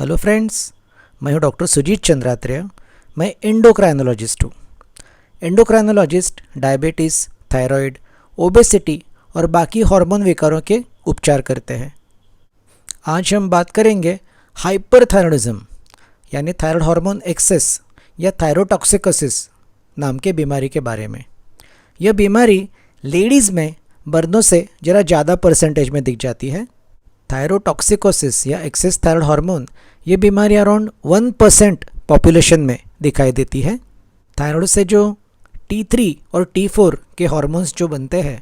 Hello friends, मैं हूं doctor Sujit चंद्रात्रेय। मैं एंडोक्राइनोलॉजिस्ट हूं। एंडोक्राइनोलॉजिस्ट डायबिटीज़, थायराइड, ओबेसिटी और बाकी हार्मोन विकारों के उपचार करते हैं। आज हम बात करेंगे हाइपरथायरॉयडिज्म यानी थायराइड हार्मोन एक्सेस या थायरोटॉक्सिकोसिस नाम के बीमारी के बारे में। यह बीमारी लेडीज़ में मर्दों से ज़रा ज़्यादा परसेंटेज में दिख जाती है। थायरोटॉक्सिकोसिस या एक्सेस थायराइड हार्मोन ये बीमारी अराउंड 1% पॉपुलेशन में दिखाई देती है। थायराइड से जो T3 और T4 के हार्मोन्स जो बनते हैं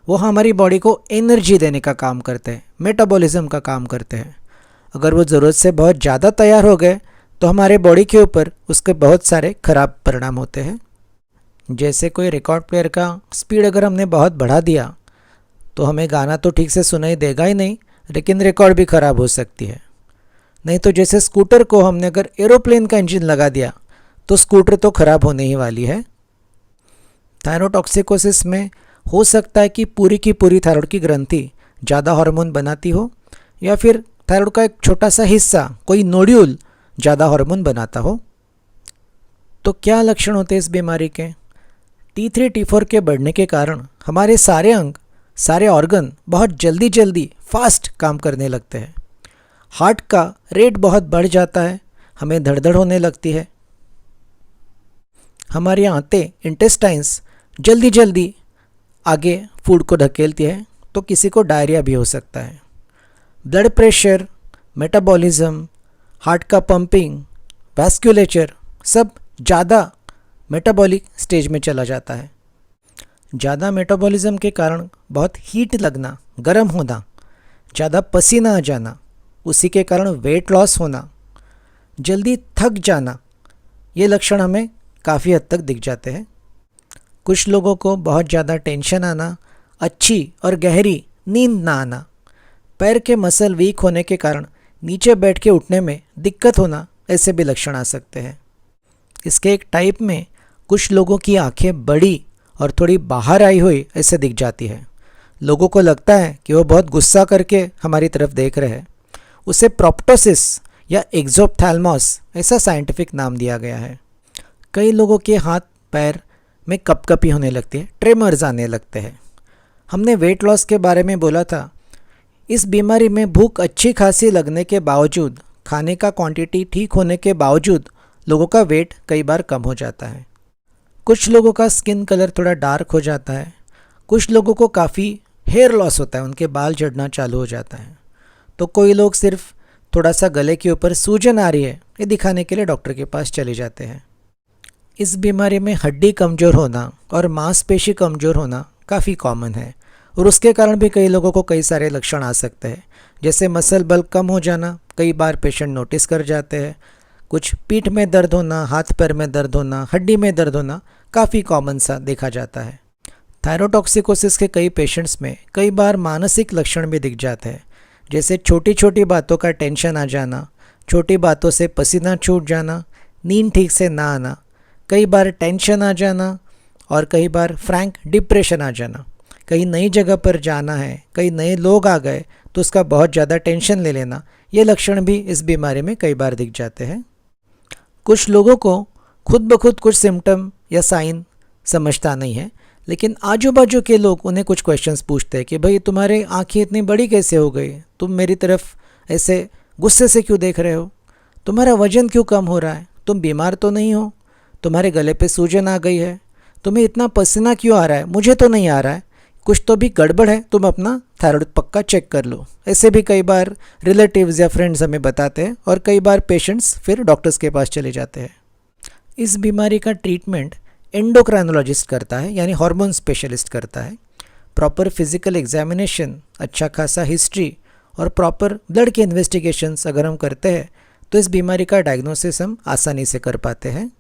वो हमारी बॉडी को एनर्जी देने का काम करते हैं, मेटाबॉलिज्म का काम करते हैं। अगर वो ज़रूरत से बहुत ज़्यादा तैयार हो गए तो हमारे बॉडी के ऊपर उसके बहुत सारे ख़राब परिणाम होते हैं। जैसे कोई रिकॉर्ड प्लेयर का स्पीड अगर हमने बहुत बढ़ा दिया तो हमें गाना तो ठीक से सुनाई देगा ही नहीं, लेकिन रिकॉर्ड भी ख़राब हो सकती है। नहीं तो जैसे स्कूटर को हमने अगर एरोप्लेन का इंजन लगा दिया तो स्कूटर तो ख़राब होने ही वाली है। थायरोटॉक्सिकोसिस में हो सकता है कि पूरी की पूरी थायराइड की ग्रंथि ज़्यादा हार्मोन बनाती हो, या फिर थायराइड का एक छोटा सा हिस्सा, कोई नोड्यूल ज़्यादा हार्मोन बनाता हो। तो क्या लक्षण होते हैं इस बीमारी के? T3 T4 के बढ़ने के कारण हमारे सारे अंग, सारे ऑर्गन बहुत जल्दी फास्ट काम करने लगते हैं। हार्ट का रेट बहुत बढ़ जाता है, हमें धड़धड़ होने लगती है। हमारी आंतें, इंटेस्टाइन्स जल्दी आगे फूड को धकेलती है, तो किसी को डायरिया भी हो सकता है। ब्लड प्रेशर, मेटाबॉलिज्म, हार्ट का पंपिंग, वैस्कुलेचर सब ज़्यादा मेटाबॉलिक स्टेज में चला जाता है। ज़्यादा मेटाबॉलिज्म के कारण बहुत हीट लगना, गर्म होना, ज़्यादा पसीना आ जाना, उसी के कारण वेट लॉस होना, जल्दी थक जाना, ये लक्षण हमें काफ़ी हद तक दिख जाते हैं। कुछ लोगों को बहुत ज़्यादा टेंशन आना, अच्छी और गहरी नींद ना आना, पैर के मसल वीक होने के कारण नीचे बैठ के उठने में दिक्कत होना, ऐसे भी लक्षण आ सकते हैं। इसके एक टाइप में कुछ लोगों की आंखें बड़ी और थोड़ी बाहर आई हुई ऐसे दिख जाती है। लोगों को लगता है कि वो बहुत गुस्सा करके हमारी तरफ देख रहे हैं। उसे प्रोप्टोसिस या एक्सोप्थैल्मोस ऐसा साइंटिफिक नाम दिया गया है। कई लोगों के हाथ पैर में कपकपी होने लगती है, ट्रेमर्स आने लगते हैं। हमने वेट लॉस के बारे में बोला था। इस बीमारी में भूख अच्छी खासी लगने के बावजूद, खाने का क्वांटिटी ठीक होने के बावजूद लोगों का वेट कई बार कम हो जाता है। कुछ लोगों का स्किन कलर थोड़ा डार्क हो जाता है। कुछ लोगों को काफ़ी हेयर लॉस होता है, उनके बाल झड़ना चालू हो जाता है। तो कोई लोग सिर्फ थोड़ा सा गले के ऊपर सूजन आ रही है ये दिखाने के लिए डॉक्टर के पास चले जाते हैं। इस बीमारी में हड्डी कमज़ोर होना और मांसपेशी कमज़ोर होना काफ़ी कॉमन है, और उसके कारण भी कई लोगों को कई सारे लक्षण आ सकते हैं। जैसे मसल बल कम हो जाना, कई बार पेशेंट नोटिस कर जाते हैं। कुछ पीठ में दर्द होना, हाथ पैर में दर्द होना, हड्डी में दर्द होना काफ़ी कॉमन सा देखा जाता है। थायरोटॉक्सिकोसिस के कई पेशेंट्स में कई बार मानसिक लक्षण भी दिख जाते हैं, जैसे छोटी छोटी बातों का टेंशन आ जाना, छोटी बातों से पसीना छूट जाना, नींद ठीक से ना आना, कई बार टेंशन आ जाना, और कई बार फ्रैंक डिप्रेशन आ जाना। कहीं नई जगह पर जाना है, कई नए लोग आ गए तो उसका बहुत ज़्यादा टेंशन ले लेना, ये लक्षण भी इस बीमारी में कई बार दिख जाते हैं। कुछ लोगों को खुद ब खुद कुछ सिम्टम या साइन समझता नहीं है, लेकिन आजू बाजू के लोग उन्हें कुछ क्वेश्चंस पूछते हैं कि भाई तुम्हारे आँखें इतनी बड़ी कैसे हो गई, तुम मेरी तरफ ऐसे गुस्से से क्यों देख रहे हो, तुम्हारा वज़न क्यों कम हो रहा है, तुम बीमार तो नहीं हो, तुम्हारे गले पे सूजन आ गई है, तुम्हें इतना पसीना क्यों आ रहा है, मुझे तो नहीं आ रहा है, कुछ तो भी गड़बड़ है, तुम अपना थायराइड पक्का चेक कर लो। ऐसे भी कई बार रिलेटिव्स या फ्रेंड्स हमें बताते हैं, और कई बार पेशेंट्स फिर डॉक्टर्स के पास चले जाते हैं। इस बीमारी का ट्रीटमेंट एंडोक्राइनोलॉजिस्ट करता है, यानी हार्मोन स्पेशलिस्ट करता है। प्रॉपर फिजिकल एग्जामिनेशन, अच्छा खासा हिस्ट्री और प्रॉपर ब्लड के इन्वेस्टिगेशंस अगर हम करते हैं तो इस बीमारी का डायग्नोसिस हम आसानी से कर पाते हैं।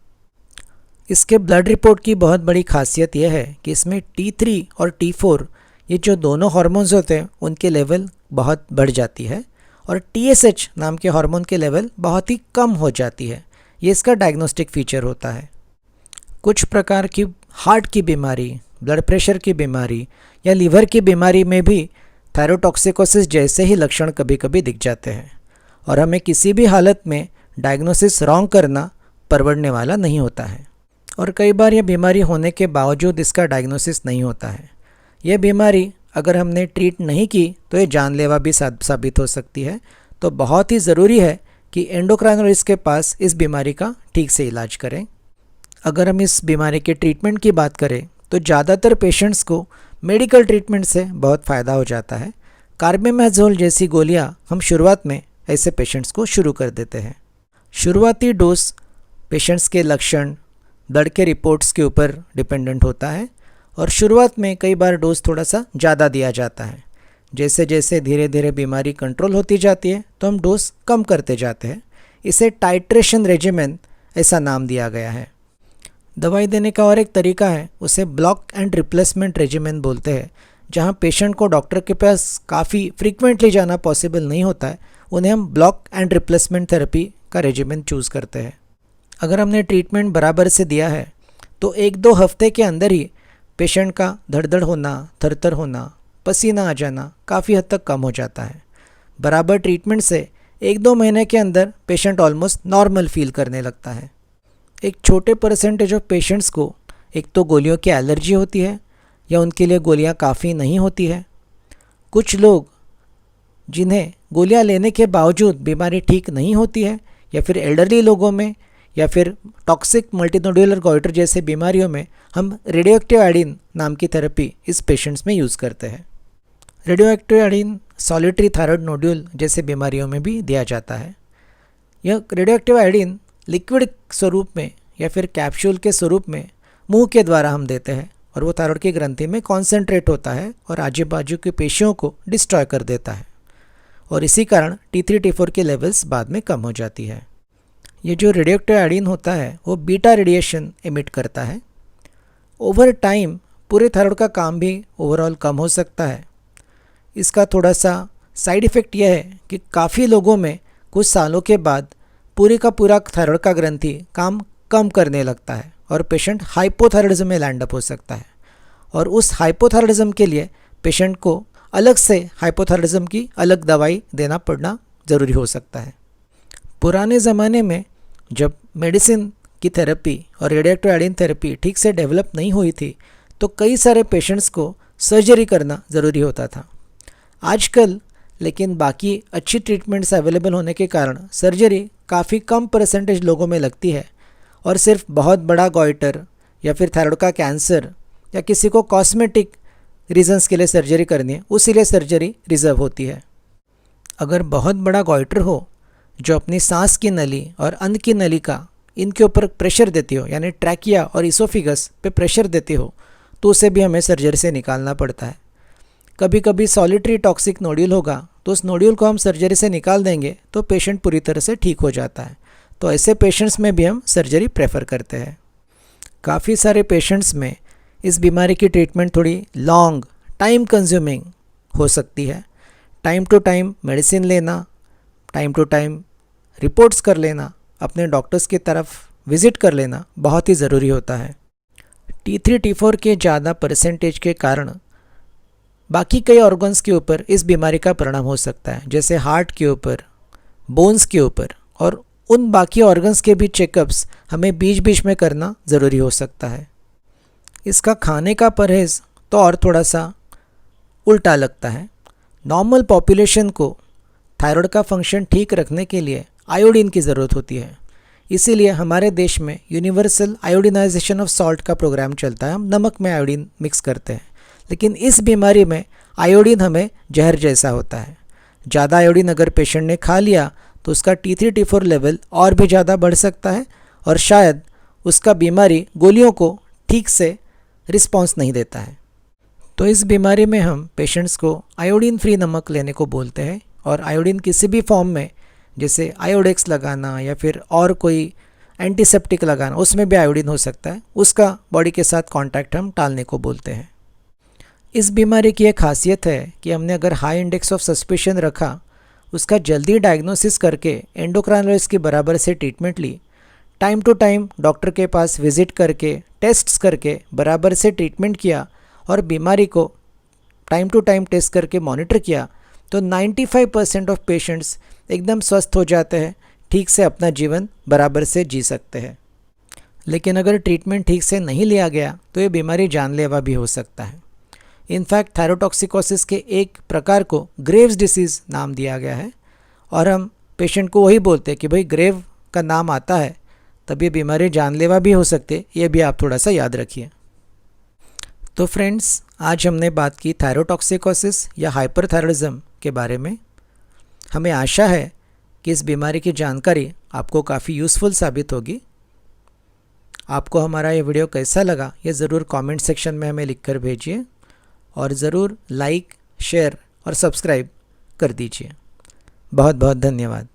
इसके ब्लड रिपोर्ट की बहुत बड़ी खासियत यह है कि इसमें T3 और T4 ये जो दोनों हार्मोन्स होते हैं उनके लेवल बहुत बढ़ जाती है, और TSH नाम के हार्मोन के लेवल बहुत ही कम हो जाती है। ये इसका डायग्नोस्टिक फीचर होता है। कुछ प्रकार की हार्ट की बीमारी, ब्लड प्रेशर की बीमारी या लीवर की बीमारी में भी थायरोटॉक्सिकोसिस जैसे ही लक्षण कभी कभी दिख जाते हैं, और हमें किसी भी हालत में डायग्नोसिस रॉन्ग करना परवड़ने वाला नहीं होता है। और कई बार यह बीमारी होने के बावजूद इसका डायग्नोसिस नहीं होता है। यह बीमारी अगर हमने ट्रीट नहीं की तो ये जानलेवा भी साबित हो सकती है। तो बहुत ही ज़रूरी है कि एंडोक्राइनोलॉजिस्ट के पास इस बीमारी का ठीक से इलाज करें। अगर हम इस बीमारी के ट्रीटमेंट की बात करें तो ज़्यादातर पेशेंट्स को मेडिकल ट्रीटमेंट से बहुत फ़ायदा हो जाता है। कार्बेमेज़ोल जैसी गोलियां हम शुरुआत में ऐसे पेशेंट्स को शुरू कर देते हैं। शुरुआती डोज पेशेंट्स के लक्षण, ब्लड के रिपोर्ट्स के ऊपर डिपेंडेंट होता है और शुरुआत में कई बार डोज थोड़ा सा ज़्यादा दिया जाता है। जैसे जैसे धीरे धीरे बीमारी कंट्रोल होती जाती है तो हम डोज कम करते जाते हैं। इसे टाइट्रेशन रेजिमेन ऐसा नाम दिया गया है। दवाई देने का और एक तरीका है, उसे ब्लॉक एंड रिप्लेसमेंट रेजिमेन बोलते हैं। जहाँ पेशेंट को डॉक्टर के पास काफ़ी फ्रीक्वेंटली जाना पॉसिबल नहीं होता है, उन्हें हम ब्लॉक एंड रिप्लेसमेंट थेरेपी का रेजिमेन चूज़ करते हैं। अगर हमने ट्रीटमेंट बराबर से दिया है तो 1-2 हफ्ते के अंदर ही पेशेंट का धड़धड़ होना, थरथर होना, पसीना आ जाना काफ़ी हद तक कम हो जाता है। बराबर ट्रीटमेंट से 1-2 महीने के अंदर पेशेंट ऑलमोस्ट नॉर्मल फील करने लगता है। एक छोटे परसेंटेज ऑफ पेशेंट्स को एक तो गोलियों की एलर्जी होती है या उनके लिए गोलियां काफ़ी नहीं होती है। कुछ लोग जिन्हें गोलियां लेने के बावजूद बीमारी ठीक नहीं होती है, या फिर एल्डरली लोगों में, या फिर टॉक्सिक मल्टीनोड्यूलर गॉइटर जैसे बीमारियों में हम रेडियोएक्टिव आयोडीन नाम की थेरेपी इस पेशेंट्स में यूज़ करते हैं। Radioactive iodine solitary thyroid nodule जैसे बीमारियों में भी दिया जाता है। यह रेडियोएक्टिव आयोडीन लिक्विड स्वरूप में या फिर कैप्सूल के स्वरूप में मुंह के द्वारा हम देते हैं और वो थायराइड की ग्रंथि में कॉन्सेंट्रेट होता है और आजू बाजू की पेशियों को डिस्ट्रॉय कर देता है और इसी कारण T3 T4 के लेवल्स बाद में कम हो जाती है। ये जो रेडियोएक्टिव आयोडीन होता है वो बीटा रेडिएशन एमिट करता है। ओवर टाइम पूरे थायराइड का काम भी ओवरऑल कम हो सकता है। इसका थोड़ा सा साइड इफ़ेक्ट यह है कि काफ़ी लोगों में कुछ सालों के बाद पूरे का पूरा थायराइड का ग्रंथि काम कम करने लगता है और पेशेंट हाइपोथायराइडिज्म में लैंड अप हो सकता है और उस हाइपोथायराइडिज्म के लिए पेशेंट को अलग से हाइपोथायराइडिज्म की अलग दवाई देना पड़ना ज़रूरी हो सकता है। पुराने ज़माने में जब मेडिसिन की थेरेपी और रेडियोएक्टिव आयोडीन थेरेपी ठीक से डेवलप नहीं हुई थी तो कई सारे पेशेंट्स को सर्जरी करना ज़रूरी होता था। आजकल लेकिन बाकी अच्छी ट्रीटमेंट्स अवेलेबल होने के कारण सर्जरी काफ़ी कम परसेंटेज लोगों में लगती है और सिर्फ बहुत बड़ा गॉइटर या फिर थायराइड का कैंसर या किसी को कॉस्मेटिक रीजंस के लिए सर्जरी करनी है, उसी लिए सर्जरी रिजर्व होती है। अगर बहुत बड़ा गॉइटर हो जो अपनी सांस की नली और अन्न की नली का इनके ऊपर प्रेशर देती हो, यानी ट्रैकिया और इसोफिगस पे प्रेशर देती हो, तो उसे भी हमें सर्जरी से निकालना पड़ता है। कभी कभी सॉलिटरी टॉक्सिक नोड्यूल होगा तो उस नोड्यूल को हम सर्जरी से निकाल देंगे तो पेशेंट पूरी तरह से ठीक हो जाता है। तो ऐसे पेशेंट्स में भी हम सर्जरी प्रेफर करते हैं। काफ़ी सारे पेशेंट्स में इस बीमारी की ट्रीटमेंट थोड़ी लॉन्ग टाइम कंज्यूमिंग हो सकती है। टाइम टू टाइम मेडिसिन लेना, टाइम टू टाइम रिपोर्ट्स कर लेना, अपने डॉक्टर्स की तरफ विज़िट कर लेना बहुत ही ज़रूरी होता है। T3 T4 के ज़्यादा परसेंटेज के कारण बाकी कई ऑर्गन्स के ऊपर इस बीमारी का परिणाम हो सकता है, जैसे हार्ट के ऊपर, बोन्स के ऊपर, और उन बाकी ऑर्गन्स के भी चेकअप्स हमें बीच बीच में करना ज़रूरी हो सकता है। इसका खाने का परहेज़ तो और थोड़ा सा उल्टा लगता है। नॉर्मल पॉपुलेशन को थायराइड का फंक्शन ठीक रखने के लिए आयोडीन की ज़रूरत होती है। इसीलिए हमारे देश में यूनिवर्सल आयोडीनाइजेशन ऑफ सॉल्ट का प्रोग्राम चलता है। हम नमक में आयोडीन मिक्स करते हैं, लेकिन इस बीमारी में आयोडीन हमें जहर जैसा होता है। ज़्यादा आयोडीन अगर पेशेंट ने खा लिया तो उसका T3 T4 लेवल और भी ज़्यादा बढ़ सकता है और शायद उसका बीमारी गोलियों को ठीक से रिस्पॉन्स नहीं देता है। तो इस बीमारी में हम पेशेंट्स को आयोडीन फ्री नमक लेने को बोलते हैं और आयोडीन किसी भी फॉर्म में, जैसे आयोडेक्स लगाना या फिर और कोई एंटीसेप्टिक लगाना, उसमें भी आयोडीन हो सकता है, उसका बॉडी के साथ कांटेक्ट हम टालने को बोलते हैं। इस बीमारी की एक खासियत है कि हमने अगर हाई इंडेक्स ऑफ सस्पिशन रखा, उसका जल्दी डायग्नोसिस करके एंडोक्राइनोलॉजिस्ट के बराबर से ट्रीटमेंट ली, टाइम टू टाइम डॉक्टर के पास विजिट करके टेस्ट्स करके बराबर से ट्रीटमेंट किया और बीमारी को टाइम टू टाइम टेस्ट करके मॉनिटर किया, तो 95% ऑफ पेशेंट्स एकदम स्वस्थ हो जाते हैं, ठीक से अपना जीवन बराबर से जी सकते हैं। लेकिन अगर ट्रीटमेंट ठीक से नहीं लिया गया तो ये बीमारी जानलेवा भी हो सकता है। इनफैक्ट थायरोटॉक्सिकोसिस के एक प्रकार को ग्रेव्स डिसीज़ नाम दिया गया है, और हम पेशेंट को वही बोलते हैं कि भाई ग्रेव का नाम आता है तब ये बीमारी जानलेवा भी हो सकती है, ये भी आप थोड़ा सा याद रखिए। तो फ्रेंड्स, आज हमने बात की थायरोटॉक्सिकोसिस या हाइपरथायरॉयडिज्म के बारे में। हमें आशा है कि इस बीमारी की जानकारी आपको काफ़ी यूज़फुल साबित होगी। आपको हमारा ये वीडियो कैसा लगा ये ज़रूर कमेंट सेक्शन में हमें लिखकर भेजिए, और ज़रूर लाइक, शेयर और सब्सक्राइब कर दीजिए। बहुत बहुत धन्यवाद।